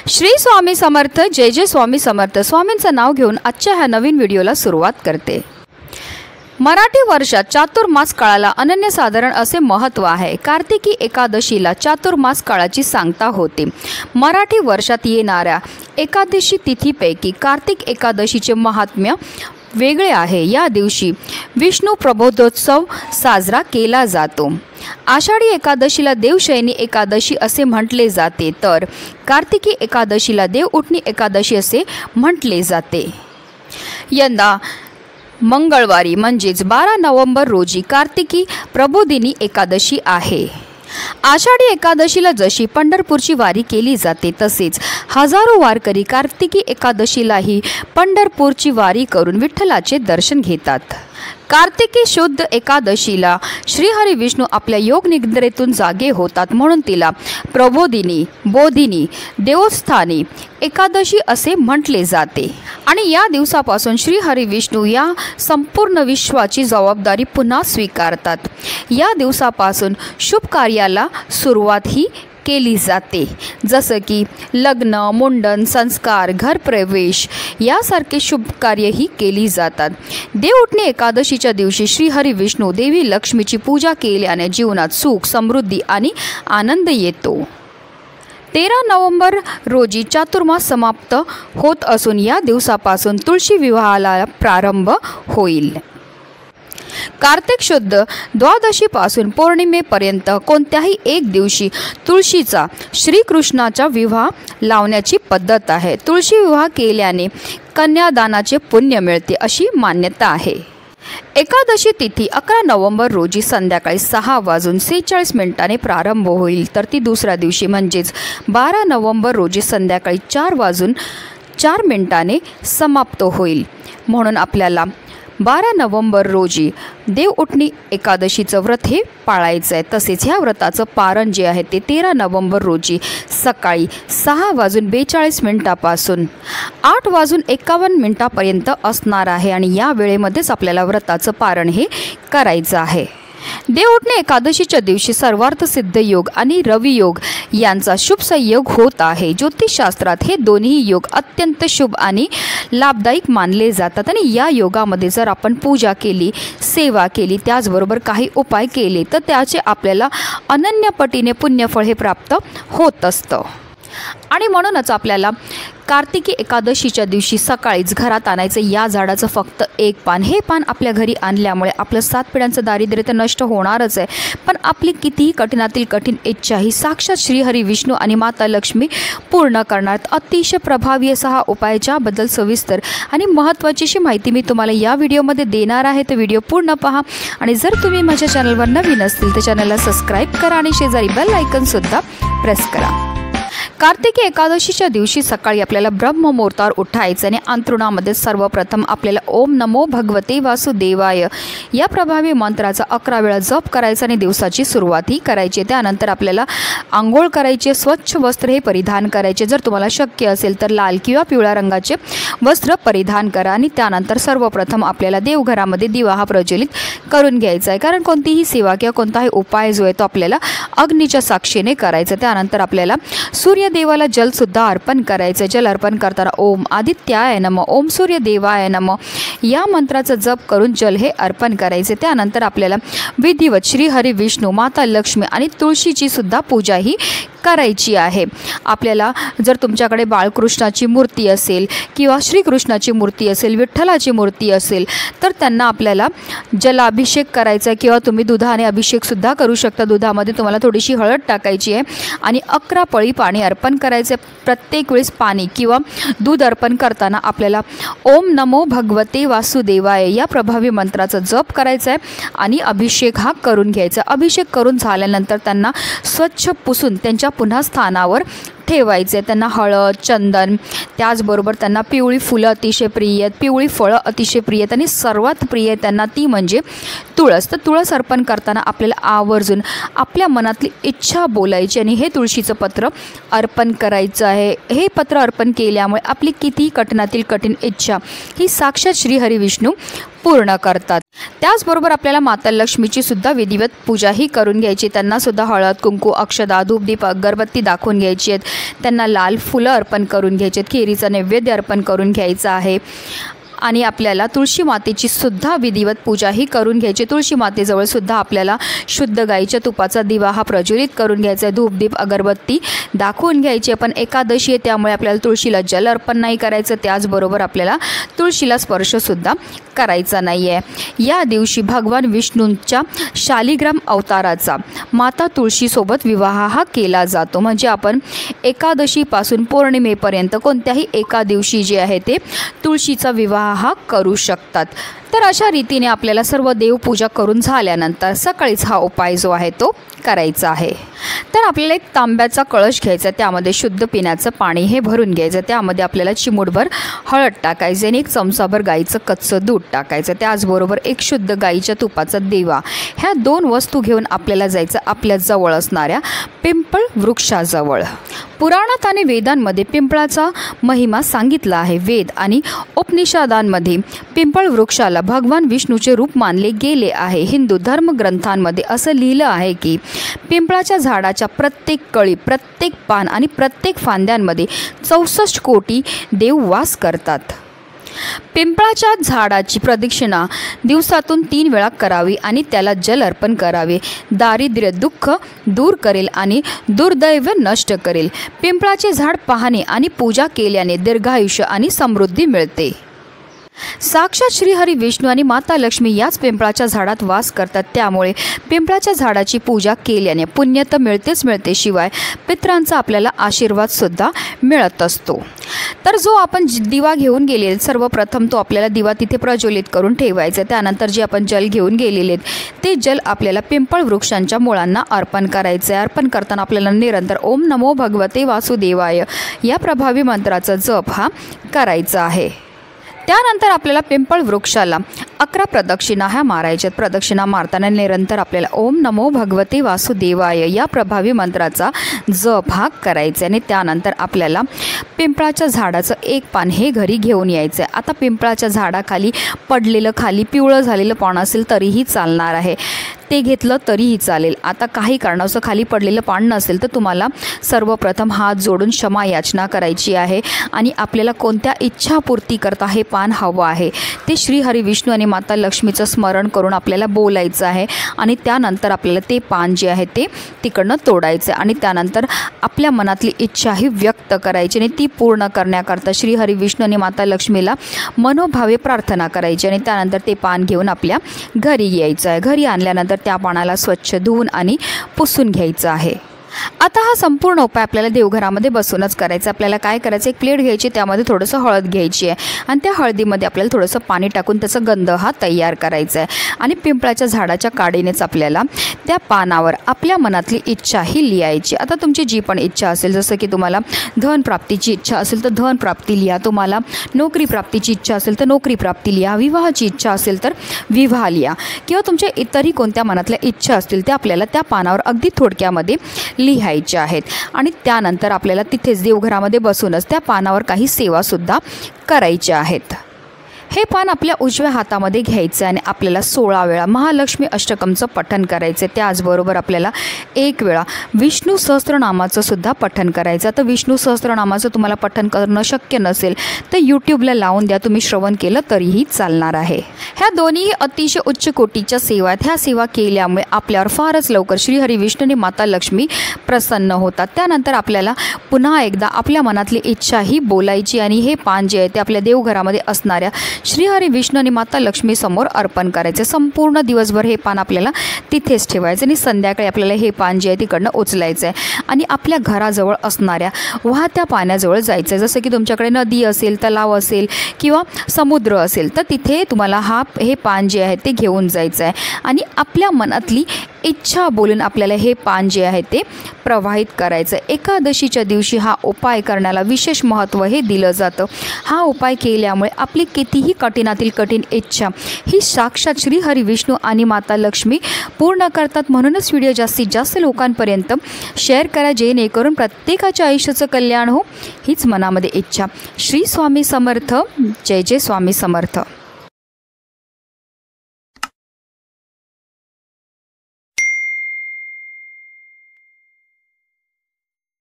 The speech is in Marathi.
श्री स्वामी समर्थ, जय जय स्वामी समर्थ। स्वामींचं नाव घेऊन आजच्या ह्या नवीन व्हिडिओला सुरुवात करते। मराठी वर्षात चातुर्मास काळाला अनन्यसाधारण असे महत्त्व आहे। कार्तिकी एकादशीला चातुर्मास काळाची सांगता होते। मराठी वर्षात येणाऱ्या एकादशी तिथीपैकी कार्तिक एकादशीचे महात्म्य वेगळे आहे। या दिवशी विष्णू प्रबोधोत्सव साजरा केला जातो। आषाढी एकादशीला देवशयनी एकादशी असे म्हटले जाते, तर कार्तिकी एकादशीला देवउठणी एकादशी असे म्हटले जाते। यंदा मंगळवारी म्हणजेच 12 नोव्हेंबर रोजी कार्तिकी प्रबोधिनी एकादशी आहे। आषाढी एकादशीला जशी पंढरपूरची वारी केली जाते, तसेच हजारो वारकरी कार्तिकी एकादशीलाही पंढरपूरची वारी करून विठ्ठलाचे दर्शन घेतात। कार्तिकी शुद्ध एकादशीला श्रीहरी विष्णू आपल्या योग निद्रेतून जागे होतात, म्हणून तिला प्रबोधिनी, बोधिनी, देवस्थानी एकादशी असे म्हटले जाते। आणि या दिवसापासून श्रीहरी विष्णू या संपूर्ण विश्वाची जबाबदारी पुन्हा स्वीकारतात। या दिवसापासून शुभ कार्याला सुरुवात ही केली जाते, जसं की लग्न, मुंडन, संस्कार, घरप्रवेश यासारखे शुभ कार्यही केली जातात। देवउठणी एकादशीच्या दिवशी श्रीहरी विष्णू देवी लक्ष्मीची पूजा केल्याने जीवनात सुख, समृद्धी आणि आनंद येतो। 13 नोव्हेंबर रोजी चातुर्मास समाप्त होत असून या दिवसापासून तुळशी विवाहाला प्रारंभ होईल। कार्तिक शुद्ध द्वादशीपासून पौर्णिमेपर्यंत कोणत्याही एक दिवशी तुळशीचा श्रीकृष्णाचा विवाह लावण्याची पद्धत आहे। तुळशी विवाह केल्याने कन्यादानाचे पुण्य मिळते अशी मान्यता आहे। एकादशी तिथी 11 नोव्हेंबर रोजी संध्याकाळी 6:46 प्रारंभ होईल, तर ती दुसऱ्या दिवशी म्हणजेच 12 नोव्हेंबर रोजी संध्याकाळी 4:04 समाप्त होईल। म्हणून आपल्याला 12 नोव्हेंबर रोजी देवउठणी एकादशीचं व्रत हे पाळायचं आहे। तसेच ह्या व्रताचं पारण जे आहे ते 13 नोव्हेंबर रोजी सकाळी 6:42 पासून 8:51 असणार आहे आणि या वेळेमध्येच आपल्याला व्रताचं पारण हे करायचं आहे। देवउठणी एकादशीच्या दिवशी सर्वार्थ सिद्ध योग आणि रवी योग यांचा शुभ संयोग होत आहे। ज्योतिषशास्त्रात हे दोन्ही योग अत्यंत शुभ आणि लाभदायक मानले जातात आणि या योगामध्ये जर आपण पूजा केली, सेवा केली, त्याचबरोबर काही उपाय केले तर त्याचे आपल्याला अनन्यपटीने पुण्यफळ हे प्राप्त होत असतं। आणि म्हणूनच आपल्याला कार्तिकी एकादशीच्या दिवशी सकाळीच घरात आणायचं या झाडाचं फक्त एक पान। हे पान आपल्या घरी आणल्यामुळे आपलं 7 पिढ्यांचं दारिद्र्य तर नष्ट होणारच आहे, पण आपली कितीही कठीणातील कठीण इच्छा ही साक्षात श्रीहरी विष्णू आणि माता लक्ष्मी पूर्ण करणार। अतिशय प्रभावी असा हा उपाय, ज्याबद्दल सविस्तर आणि महत्त्वाची अशी माहिती मी तुम्हाला या व्हिडिओमध्ये देणार आहे, तर व्हिडिओ पूर्ण पहा। आणि जर तुम्ही माझ्या चॅनलवर नवीन असतील तर चॅनलला सबस्क्राईब करा आणि शेजारी बेल आयकॉनसुद्धा प्रेस करा। कार्तिकी एकादशीच्या दिवशी सकाळी आपल्याला ब्रह्ममुहूर्तावर उठायचं आणि अंथरुणामध्ये सर्वप्रथम आपल्याला ओम नमो भगवते वासुदेवाय या प्रभावी मंत्राचा 11 वेळा जप करायचा आणि दिवसाची सुरुवात ही करायची। त्यानंतर आपल्याला आंघोळ करायची, स्वच्छ वस्त्र हे परिधान करायचे। जर तुम्हाला शक्य असेल तर लाल किंवा पिवळ्या रंगाचे वस्त्र परिधान करा आणि त्यानंतर सर्वप्रथम आपल्याला देवघरामध्ये दिवा हा प्रज्वलित करून घ्यायचा आहे, कारण कोणतीही सेवा किंवा कोणताही उपाय जो आहे तो आपल्याला अग्नीच्या साक्षीने करायचा। त्यानंतर आपल्याला सूर्यदेवाला जलसुद्धा अर्पण करायचं। जल अर्पण करताना ओम आदित्याय नमः, ओम सूर्यदेवाय नमः या मंत्राचा जप करून जल हे अर्पण करायचे। त्यानंतर आपल्याला विधिवत श्रीहरी विष्णू, माता लक्ष्मी आणि तुळशीची सुद्धा पूजा ही करायची आहे। आपल्याला जर तुमच्याकडे बाळकृष्णाची मूर्ती असेल किंवा श्रीकृष्णाची मूर्ती असेल, विठ्ठलाची मूर्ती असेल, तर त्यांना आपल्याला जलाभिषेक करायचा आहे किंवा तुम्ही दुधाने अभिषेकसुद्धा करू शकता। दुधामध्ये तुम्हाला थोडीशी हळद टाकायची आहे आणि 11 पळी पाणी अर्पण करायचे। प्रत्येक वेळेस पाणी किंवा दूध अर्पण करताना आपल्याला ओम नमो भगवते वासुदेवाय या प्रभावी मंत्राचा जप करायचा आहे आणि अभिषेक हा करून घ्यायचा। अभिषेक करून झाल्यानंतर त्यांना स्वच्छ पुसून त्यांच्या पुन्हा स्थानावर ठेवायचे। त्यांना हळद, चंदन, त्याचबरोबर त्यांना पिवळी फुलं अतिशय प्रिय आहेत, पिवळी फळं अतिशय प्रिय आहेत आणि सर्वात प्रिय आहे त्यांना ती म्हणजे तुळस। तर तुळस अर्पण करताना आपल्याला आवर्जून आपल्या मनातली इच्छा बोलायची आणि हे तुळशीचं पत्र अर्पण करायचं आहे। हे पत्र अर्पण केल्यामुळे आपली कितीही कठीणातील कठीण इच्छा ही साक्षात श्रीहरी विष्णू पूर्ण करतात। त्याचबरोबर आपल्याला माता लक्ष्मीची सुद्धा विधिवत पूजाही करून घ्यायची। त्यांना सुद्धा हळद कुंकू अक्षदा धूपदीप अगरबत्ती दाखवून घ्यायची आहेत, त्यांना लाल फुलं अर्पण करून घ्यायची आहेत, खिरीचं नैवेद्य अर्पण करून घ्यायचं आहे आणि आपल्याला तुळशी मातेची सुद्धा विधिवत पूजाही करून घ्यायची। तुळशी मातेजवळ सुद्धा आपल्याला शुद्ध गाईच्या तुपाचा दिवा हा प्रज्वलित करून घ्यायचा आहे, धूपदीप अगरबत्ती दाखवून घ्यायची। पण एकादशी आहे त्यामुळे आपल्याला तुळशीला जल अर्पण नाही करायचं, त्याचबरोबर आपल्याला तुळशीला स्पर्शसुद्धा करायचा नाही आहे। या दिवशी भगवान विष्णूंच्या शालिग्राम अवताराचा माता तुळशीसोबत विवाह हा केला जातो। म्हणजे आपण एकादशीपासून पौर्णिमेपर्यंत कोणत्याही एका दिवशी जे आहे ते तुळशीचा विवाह हा करू शकतात। तर अशा रीतीने आपल्याला सर्व देवपूजा करून झाल्यानंतर सकाळीच हा उपाय जो आहे तो करायचा आहे। तर आपल्याला एक तांब्याचा कळश घ्यायचा, त्यामध्ये शुद्ध पिण्याचं पाणी हे भरून घ्यायचं, त्यामध्ये आपल्याला चिमूटभर हळद टाकायचे आणि 1 चमचाभर गाईचं कच्चं दूध टाकायचं, त्याचबरोबर एक शुद्ध गाईच्या तुपाचा दिवा, ह्या 2 वस्तू घेऊन आपल्याला जायचं आपल्या जवळ असणाऱ्या पिंपळ वृक्षाजवळ। पुराणात आणि वेदांमध्ये पिंपळाचा महिमा सांगितला आहे। वेद आणि उपनिषदांमध्ये पिंपळ वृक्षाला भगवान विष्णूचे रूप मानले गेले आहे। हिंदू धर्मग्रंथांमध्ये असं लिहिलं आहे की पिंपळाच्या झाडाच्या प्रत्येक कळी, प्रत्येक पान आणि प्रत्येक फांद्यांमध्ये 64 कोटी देव वास करतात। पिंपळाच्या झाडाची प्रदक्षिणा दिवसातून 3 वेळा करावी आणि त्याला जल अर्पण करावे। दारिद्र्य दुःख दूर करेल आणि दुर्दैव नष्ट करेल। पिंपळाचे झाड पाहणे आणि पूजा केल्याने दीर्घायुष्य आणि समृद्धी मिळते। साक्षात श्रीहरी विष्णू आणि माता लक्ष्मी याच पिंपळाच्या झाडात वास करतात, त्यामुळे पिंपळाच्या झाडाची पूजा केल्याने पुण्य तर मिळतेच मिळते, शिवाय पितरांचा आपल्याला आशीर्वाद सुद्धा मिळत असतो। तर जो आपण दिवा घेऊन गेलेले सर्वप्रथम तो आपल्याला दिवा तिथे प्रज्वलित करून ठेवायचा। त्यानंतर जे आपण जल घेऊन गेलेले ते जल आपल्याला पिंपळ वृक्षांच्या मुळांना अर्पण करायचं आहे। अर्पण करताना आपल्याला निरंतर ओम नमो भगवते वासुदेवाय या प्रभावी मंत्राचा जप हा करायचा आहे। त्यानंतर आपल्याला पिंपळ वृक्षाला 11 प्रदक्षिणा ह्या मारायच्यात। प्रदक्षिणा मारताना निरंतर आपल्याला ओम नमो भगवते वासुदेवाय या प्रभावी मंत्राचा जप हा करायचा आणि त्यानंतर आपल्याला पिंपळाच्या झाडाचं 1 पान हे घरी घेऊन यायचं आहे। आता पिंपळाच्या झाडाखाली पडलेलं खाली पिवळं झालेलं पान असेल तरीही चालणार आहे, ते घेतलं तरीही चालेल। आता काही कारणास्तव खाली पडलेलं पान नसेल तर तुम्हाला सर्वप्रथम हात जोडून क्षमा याचना करायची आहे आणि आपल्याला कोणत्या इच्छापूर्ती करता हे पान हवं आहे ते श्रीहरी विष्णू आणि माता लक्ष्मीचं स्मरण करून आपल्याला बोलायचं आहे आणि त्यानंतर आपल्याला ते पान जे आहे ते तिकडनं तोडायचं आणि त्यानंतर आपल्या मनातली इच्छा ही व्यक्त करायची आणि ती पूर्ण करण्याकरता श्रीहरी विष्णू आणि माता लक्ष्मीला मनोभावे प्रार्थना करायची आणि त्यानंतर ते पान घेऊन आपल्या घरी यायचं आहे। घरी आणल्यानंतर त्या पानाला स्वच्छ धुवून आणि पुसून घ्यायचं आहे। आता हा संपूर्ण उपाय आपल्याला देवघरामध्ये बसूनच करायचा। आपल्याला काय करायचं, एक प्लेट घ्यायची, त्यामध्ये थोडंसं हळद घ्यायची आहे आणि त्या हळदीमध्ये आपल्याला थोडंसं पाणी टाकून त्याचा गंध हा तयार करायचा आहे आणि पिंपळाच्या झाडाच्या काडीनेच आपल्याला त्या पानावर आपल्या मनातली इच्छा ही लिहायची। आता तुमची जी पण इच्छा असेल, जसं की तुम्हाला धन प्राप्तीची इच्छा असेल तर धन प्राप्ती लिहा, तुम्हाला नोकरी प्राप्तीची इच्छा असेल तर नोकरी प्राप्ती लिहा, विवाहाची इच्छा असेल तर विवाह लिहा किंवा तुमच्या इतरही कोणत्या मनातल्या इच्छा असतील त्या आपल्याला त्या पानावर अगदी थोडक्यामध्ये लिहायचे आहेत आणि त्यानंतर आपल्याला तिथेच देवघरामध्ये बसूनच त्या पानावर काही सेवासुद्धा करायच्या आहेत। हे पान आपल्या उजव्या हातामध्ये घ्यायचं आणि आपल्याला 16 वेळा महालक्ष्मी अष्टकमचं पठण करायचं। त्याचबरोबर आपल्याला 1 वेळा विष्णू सहस्त्रनामाचं सुद्धा पठण करायचं। तर विष्णू सहस्त्रनामाचं तुम्हाला पठण करणं शक्य नसेल तर यूट्यूबला लावून द्या, तुम्ही श्रवण केलं तरीही चालणार आहे। ह्या दोन्ही अतिशय उच्च कोटीच्या सेवा आहेत। ह्या सेवा केल्यामुळे आपल्यावर फारच लवकर श्रीहरी विष्णू आणि माता लक्ष्मी प्रसन्न होतात। त्यानंतर आपल्याला पुन्हा एकदा आपल्या मनातली इच्छा ही बोलायची आणि हे पान जे आहे ते आपल्या देवघरामध्ये असणाऱ्या श्रीहरी विष्णू आणि माता लक्ष्मी समोर अर्पण करायचे। संपूर्ण दिवसभर हे पान आपल्याला तिथेच ठेवायचं आणि संध्याकाळी आपल्याला हे पान जे आहे तिकडनं उचलायचं आहे आणि आपल्या घराजवळ असणाऱ्या वाहत्या पाण्याजवळ जायचं आहे। जसं की तुमच्याकडे नदी असेल, तलाव असेल किंवा समुद्र असेल तर तिथे तुम्हाला हे पान जे आहे ते घेऊन जायचं आहे आणि आपल्या मनातली इच्छा बोलून आपल्याला हे पान जे आहे ते प्रवाहित करायचं। एकादशीच्या दिवशी हा उपाय करण्याला विशेष महत्त्व हे दिलं जातं। हा उपाय केल्यामुळे आपली कितीही कठीणातील कठीण इच्छा ही साक्षात श्रीहरी विष्णू आणि माता लक्ष्मी पूर्ण करतात। म्हणूनच व्हिडिओ जास्तीत जास्त लोकांपर्यंत शेअर करा, जेणेकरून प्रत्येकाच्या आयुष्याचं कल्याण हो, हीच मनामध्ये इच्छा। श्री स्वामी समर्थ। जय जय स्वामी समर्थ।